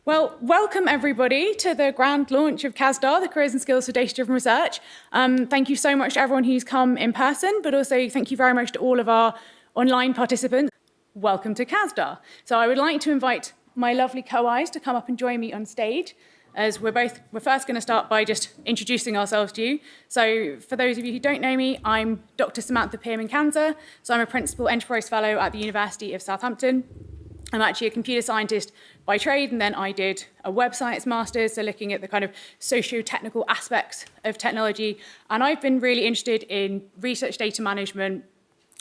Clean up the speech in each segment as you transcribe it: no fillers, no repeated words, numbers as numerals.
Well, welcome everybody to the grand launch of CaSDaR, the Careers and Skills for Data-Driven Research. Thank you so much to everyone who's come in person, but also thank you very much to all of our online participants. Welcome to CaSDaR. So I would like to invite my lovely co-Is to come up and join me on stage, as we're first going to start by just introducing ourselves to you. So for those of you who don't know me, I'm Dr. Samantha Pearman-Kanza. So I'm a Principal Enterprise Fellow at the University of Southampton. I'm actually a computer scientist by trade, and then I did a web science master's, so looking at the kind of socio-technical aspects of technology. And I've been really interested in research data management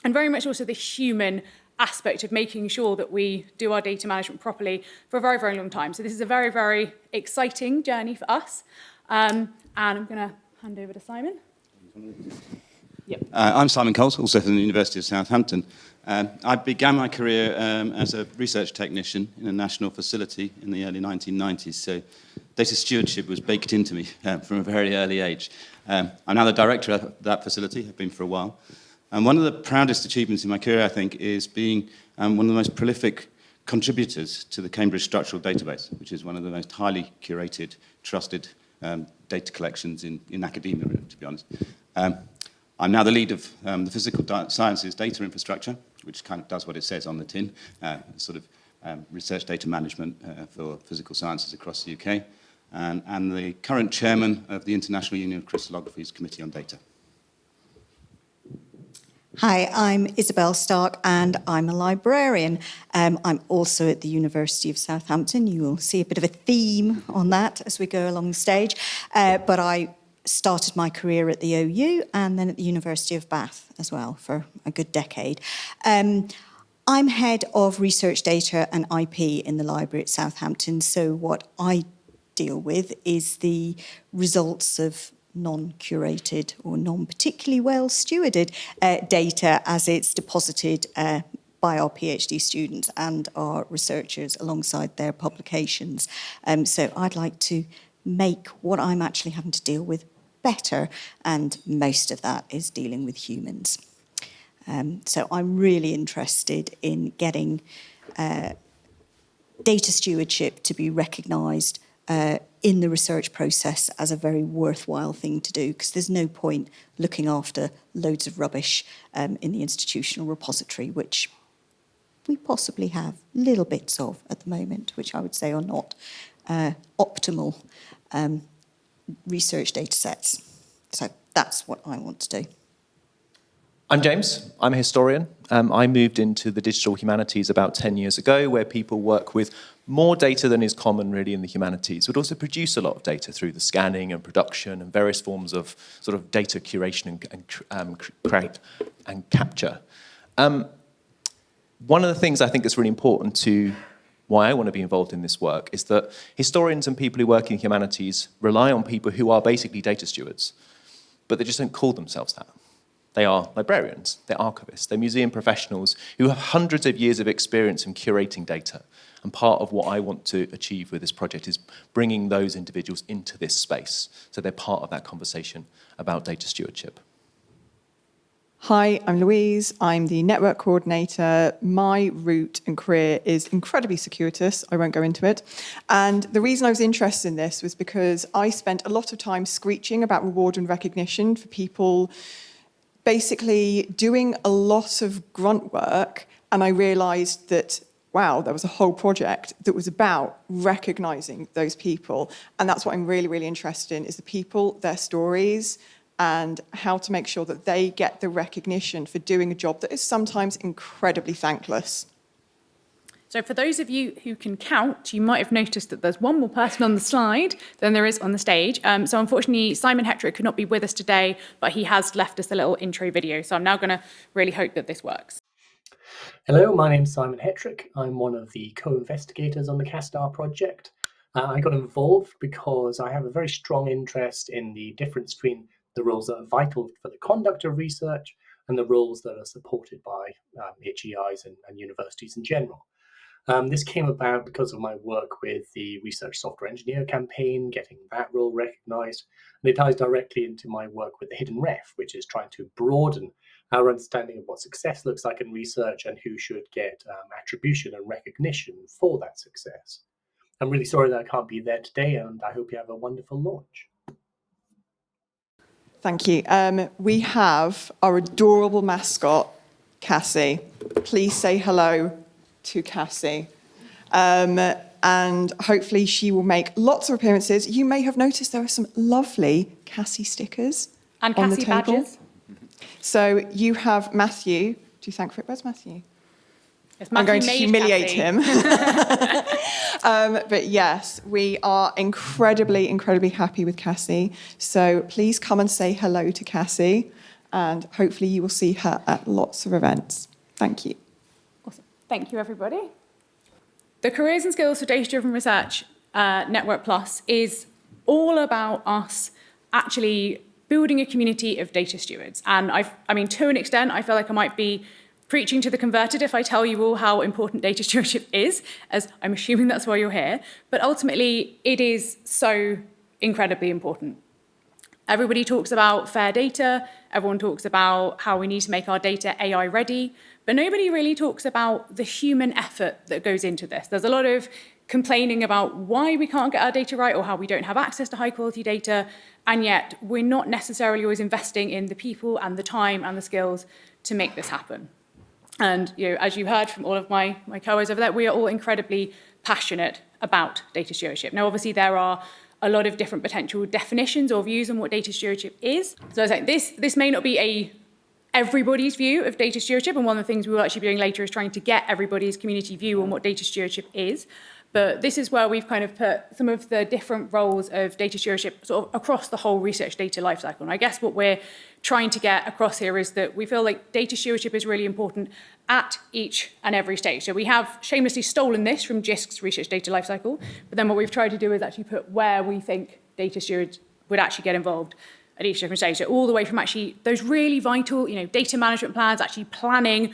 and very much also the human aspect of making sure that we do our data management properly for a very, very long time. So this is a very, very exciting journey for us. And I'm going to hand over to Simon. Yep. I'm Simon Colt, also from the University of Southampton. I began my career as a research technician in a national facility in the early 1990s, so data stewardship was baked into me from a very early age. I'm now the director of that facility, I've been for a while. And one of the proudest achievements in my career, I think, is being one of the most prolific contributors to the Cambridge Structural Database, which is one of the most highly curated, trusted data collections in academia, to be honest. I'm now the lead of the Physical Sciences Data Infrastructure, which kind of does what it says on the tin, sort of research data management for physical sciences across the UK, and the current chairman of the International Union of Crystallography's Committee on Data. Hi, I'm Isabel Stark and I'm a librarian. I'm also at the University of Southampton. You will see a bit of a theme on that as we go along the stage, but I started my career at the OU and then at the University of Bath as well for a good decade. I'm head of research data and IP in the library at Southampton, so what I deal with is the results of non-curated or non-particularly well-stewarded data as it's deposited by our PhD students and our researchers alongside their publications. So I'd like to make what I'm actually having to deal with better, and most of that is dealing with humans. So I'm really interested in getting data stewardship to be recognised in the research process as a very worthwhile thing to do, because there's no point looking after loads of rubbish in the institutional repository, which we possibly have little bits of at the moment, which I would say are not optimal research data sets. So that's what I want to do. I'm James, I'm a historian. I moved into the digital humanities about 10 years ago, where people work with more data than is common really in the humanities, but also produce a lot of data through the scanning and production and various forms of sort of data curation and create and capture. One of the things I think is really important to why I want to be involved in this work is that historians and people who work in humanities rely on people who are basically data stewards, but they just don't call themselves that. They are librarians, they're archivists, they're museum professionals who have hundreds of years of experience in curating data. And part of what I want to achieve with this project is bringing those individuals into this space, so they're part of that conversation about data stewardship. Hi, I'm Louise. I'm the network coordinator. My route and career is incredibly circuitous. I won't go into it. And the reason I was interested in this was because I spent a lot of time screeching about reward and recognition for people basically doing a lot of grunt work, and I realised that, wow, there was a whole project that was about recognising those people. And that's what I'm really, really interested in, is the people, their stories, and how to make sure that they get the recognition for doing a job that is sometimes incredibly thankless. So for those of you who can count, you might have noticed that there's one more person on the slide than there is on the stage. So unfortunately, Simon Hetrick could not be with us today, but he has left us a little intro video. So I'm now going to really hope that this works. Hello, my name's Simon Hetrick. I'm one of the co-investigators on the CaSDaR project. I got involved because I have a very strong interest in the difference between the roles that are vital for the conduct of research and the roles that are supported by HEIs and universities in general. This came about because of my work with the Research Software Engineer campaign, getting that role recognised, and it ties directly into my work with the Hidden Ref, which is trying to broaden our understanding of what success looks like in research and who should get attribution and recognition for that success. I'm really sorry that I can't be there today, and I hope you have a wonderful launch. Thank you. We have our adorable mascot, Cassie. Please say hello to Cassie. And hopefully she will make lots of appearances. You may have noticed there are some lovely Cassie stickers And on the Cassie table. badges. So you have Matthew. Do you thank for it? Where's Matthew? Yes, I'm going to made humiliate Cassie. him. But yes, we are incredibly, incredibly happy with Cassie. So please come and say hello to Cassie, and hopefully you will see her at lots of events. Thank you. Awesome. Thank you, everybody. The Careers and Skills for Data-Driven Research Network Plus is all about us actually building a community of data stewards. And I mean, to an extent, I feel like I might be preaching to the converted if I tell you all how important data stewardship is, as I'm assuming that's why you're here. But ultimately, it is so incredibly important. Everybody talks about fair data. Everyone talks about how we need to make our data AI ready. But nobody really talks about the human effort that goes into this. There's a lot of complaining about why we can't get our data right or how we don't have access to high quality data. And yet we're not necessarily always investing in the people and the time and the skills to make this happen. And as you heard from all of my co-hosts over there, we are all incredibly passionate about data stewardship. Now, obviously, there are a lot of different potential definitions or views on what data stewardship is. So I was like, this may not be everybody's view of data stewardship, and one of the things we will actually be doing later is trying to get everybody's community view on what data stewardship is. But this is where we've kind of put some of the different roles of data stewardship sort of across the whole research data lifecycle. And I guess what we're trying to get across here is that we feel like data stewardship is really important at each and every stage. So we have shamelessly stolen this from JISC's research data lifecycle, but then what we've tried to do is actually put where we think data stewards would actually get involved at each different stage. So all the way from actually those really vital, data management plans, actually planning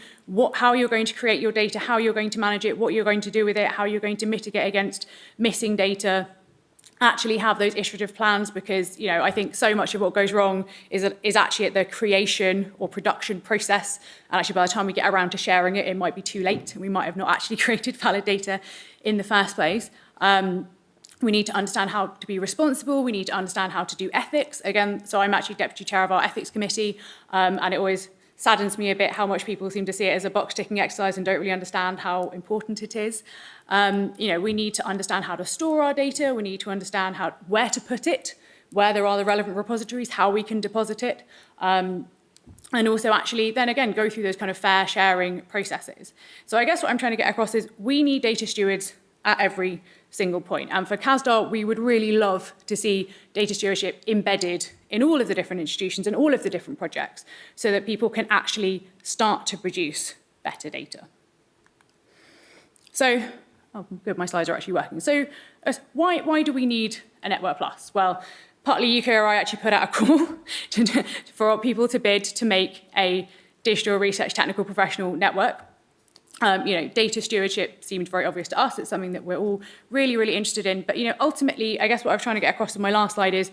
how you're going to create your data, how you're going to manage it, what you're going to do with it, how you're going to mitigate against missing data, actually have those iterative plans, because I think so much of what goes wrong is actually at the creation or production process, and actually by the time we get around to sharing it, it might be too late and we might have not actually created valid data in the first place. We need to understand how to be responsible. We need to understand how to do ethics. Again, so I'm actually deputy chair of our ethics committee, and it always saddens me a bit how much people seem to see it as a box-ticking exercise and don't really understand how important it is. We need to understand how to store our data. We need to understand where to put it, where there are the relevant repositories, how we can deposit it, and also actually then again go through those kind of fair sharing processes. So I guess what I'm trying to get across is we need data stewards at every single point. And for CaSDaR, we would really love to see data stewardship embedded in all of the different institutions and all of the different projects so that people can actually start to produce better data. So, oh good, my slides are actually working. So why do we need a Network Plus? Well, partly UKRI actually put out a call for people to bid to make a digital research technical professional network. Data stewardship seemed very obvious to us. It's something that we're all really, really interested in. But, ultimately, I guess what I'm trying to get across in my last slide is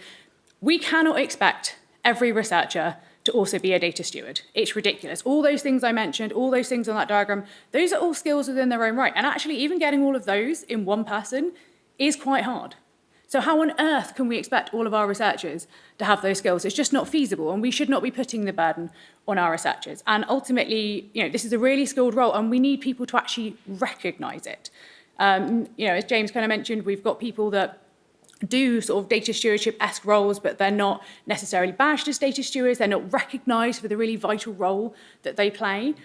we cannot expect every researcher to also be a data steward. It's ridiculous. All those things I mentioned, all those things on that diagram, those are all skills within their own right. And actually, even getting all of those in one person is quite hard. So how on earth can we expect all of our researchers to have those skills? It's just not feasible, and we should not be putting the burden on our researchers. And ultimately, this is a really skilled role, and we need people to actually recognise it. As James kind of mentioned, we've got people that do sort of data stewardship-esque roles, but they're not necessarily badged as data stewards. They're not recognised for the really vital role that they play.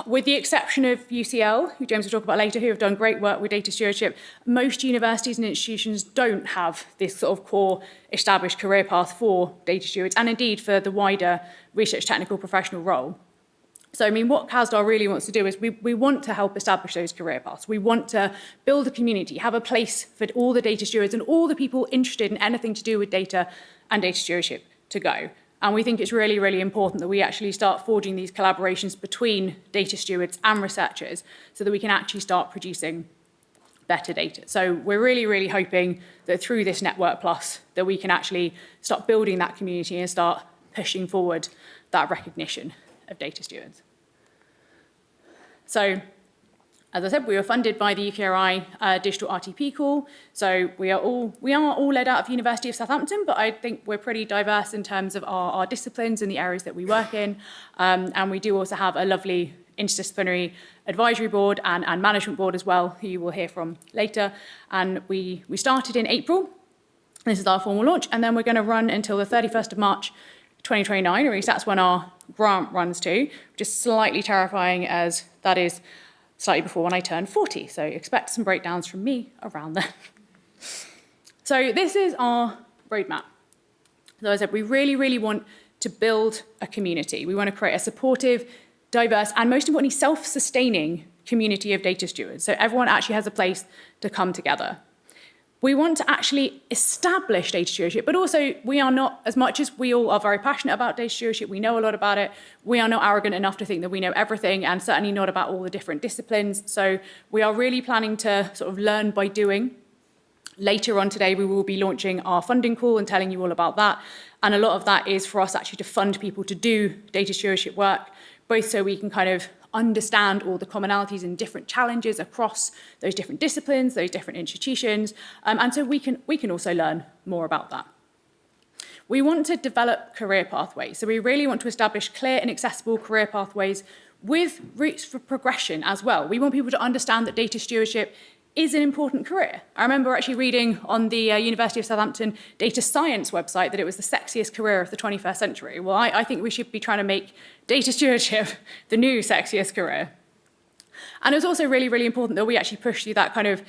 With the exception of UCL, who James will talk about later, who have done great work with data stewardship, most universities and institutions don't have this sort of core established career path for data stewards, and indeed for the wider research technical professional role. So, what CaSDaR really wants to do is we want to help establish those career paths. We want to build a community, have a place for all the data stewards and all the people interested in anything to do with data and data stewardship to go. And we think it's really, really important that we actually start forging these collaborations between data stewards and researchers so that we can actually start producing better data. So we're really, really hoping that through this Network Plus that we can actually start building that community and start pushing forward that recognition of data stewards. So As I said, we were funded by the UKRI digital RTP call, so we are all led out of the University of Southampton, but I think we're pretty diverse in terms of our disciplines and the areas that we work in, and we do also have a lovely interdisciplinary advisory board and management board as well, who you will hear from later. And we started in April. This is our formal launch, and then we're going to run until the 31st of March 2029, or at least that's when our grant runs to, which is slightly terrifying, as that is slightly before when I turned 40. So expect some breakdowns from me around then. So this is our roadmap. So as I said, we really, really want to build a community. We want to create a supportive, diverse, and most importantly, self-sustaining community of data stewards. So everyone actually has a place to come together. We want to actually establish data stewardship, but also we are not, as much as we all are very passionate about data stewardship, we know a lot about it, we are not arrogant enough to think that we know everything, and certainly not about all the different disciplines. So we are really planning to sort of learn by doing. Later on today, we will be launching our funding call and telling you all about that. And a lot of that is for us actually to fund people to do data stewardship work, both so we can kind of understand all the commonalities and different challenges across those different disciplines, those different institutions, and so we can also learn more about that. We want to develop career pathways, so we really want to establish clear and accessible career pathways with routes for progression as well. We want people to understand that data stewardship is an important career. I remember actually reading on the University of Southampton data science website that it was the sexiest career of the 21st century. Well, I think we should be trying to make data stewardship the new sexiest career. And it's also really, really important that we actually push through that kind of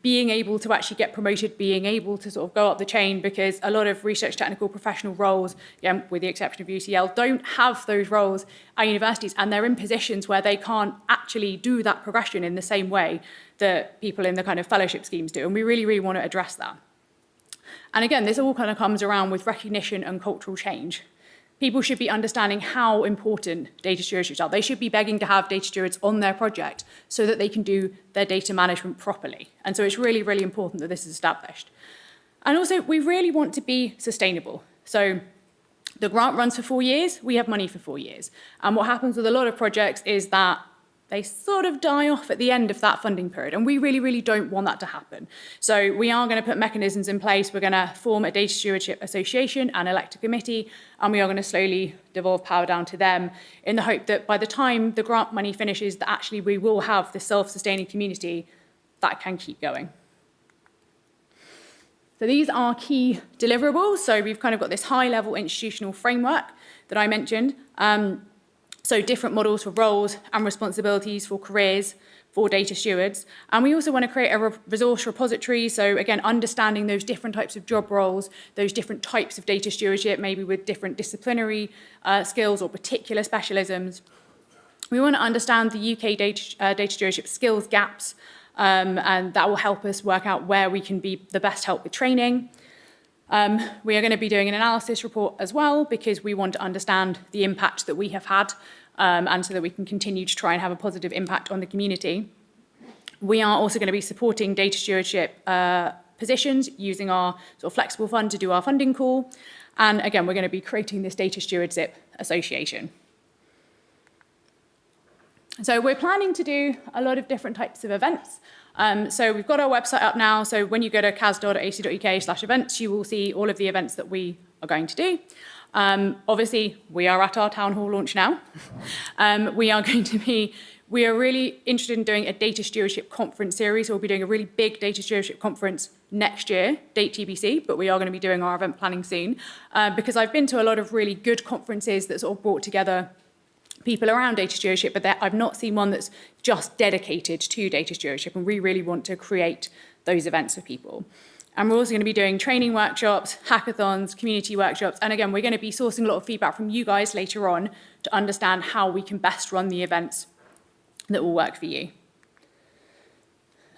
being able to actually get promoted, being able to sort of go up the chain, because a lot of research technical professional roles, again, with the exception of UCL, don't have those roles at universities, and they're in positions where they can't actually do that progression in the same way that people in the kind of fellowship schemes do. And we really, really want to address that. And again, this all kind of comes around with recognition and cultural change. People should be understanding how important data stewardships are. They should be begging to have data stewards on their project so that they can do their data management properly. And so it's really, really important that this is established. And also, we really want to be sustainable. So the grant runs for 4 years. We have money for 4 years. And what happens with a lot of projects is that they sort of die off at the end of that funding period. And we really, really don't want that to happen. So we are going to put mechanisms in place. We're going to form a data stewardship association and elect a committee, and we are going to slowly devolve power down to them in the hope that by the time the grant money finishes, that actually we will have this self-sustaining community that can keep going. So these are key deliverables. So we've kind of got this high-level institutional framework that I mentioned. So different models for roles and responsibilities for careers for data stewards. And we also want to create a resource repository. So again, understanding those different types of job roles, those different types of data stewardship, maybe with different disciplinary skills or particular specialisms. We want to understand the UK data stewardship skills gaps, and that will help us work out where we can be the best help with training. We are going to be doing an analysis report as well, because we want to understand the impact that we have had, and so that we can continue to try and have a positive impact on the community. We are also going to be supporting data stewardship positions using our sort of flexible fund to do our funding call. And again, we're going to be creating this data stewardship association. So we're planning to do a lot of different types of events. So we've got our website up now. So when you go to casdar.ac.uk/events, you will see all of the events that we are going to do. Obviously, we are at our town hall launch now. We are really interested in doing a data stewardship conference series. So we'll be doing a really big data stewardship conference next year, date TBC, but we are going to be doing our event planning soon. Because I've been to a lot of really good conferences that sort of brought together people around data stewardship, but I've not seen one that's just dedicated to data stewardship, and we really want to create those events for people. And we're also going to be doing training workshops, hackathons, community workshops, and again, we're going to be sourcing a lot of feedback from you guys later on to understand how we can best run the events that will work for you.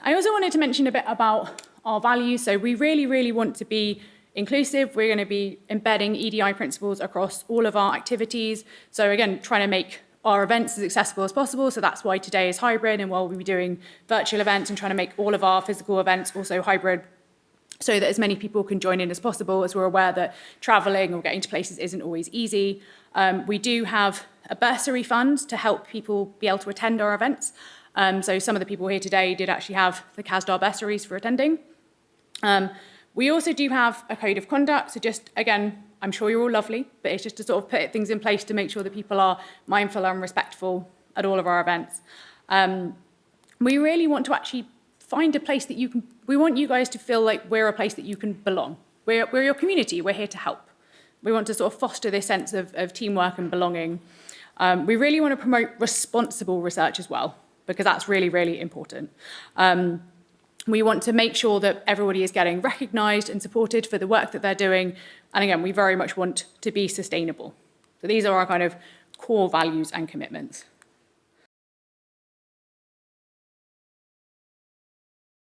I also wanted to mention a bit about our values. So we really, really want to be inclusive. We're going to be embedding EDI principles across all of our activities. So again, trying to make our events as accessible as possible. So that's why today is hybrid, and we'll be doing virtual events and trying to make all of our physical events also hybrid, so that as many people can join in as possible, as we're aware that travelling or getting to places isn't always easy. We do have a bursary fund to help people be able to attend our events. So some of the people here today did actually have the CaSDaR bursaries for attending. We also do have a code of conduct. So just, again, I'm sure you're all lovely, but it's just to sort of put things in place to make sure that people are mindful and respectful at all of our events. We really want to actually find a place that you can, we want you guys to feel like we're a place that you can belong. We're your community, we're here to help. We want to sort of foster this sense of teamwork and belonging. We really want to promote responsible research as well, because that's really, really important. We want to make sure that everybody is getting recognised and supported for the work that they're doing. And again, we very much want to be sustainable. So these are our kind of core values and commitments.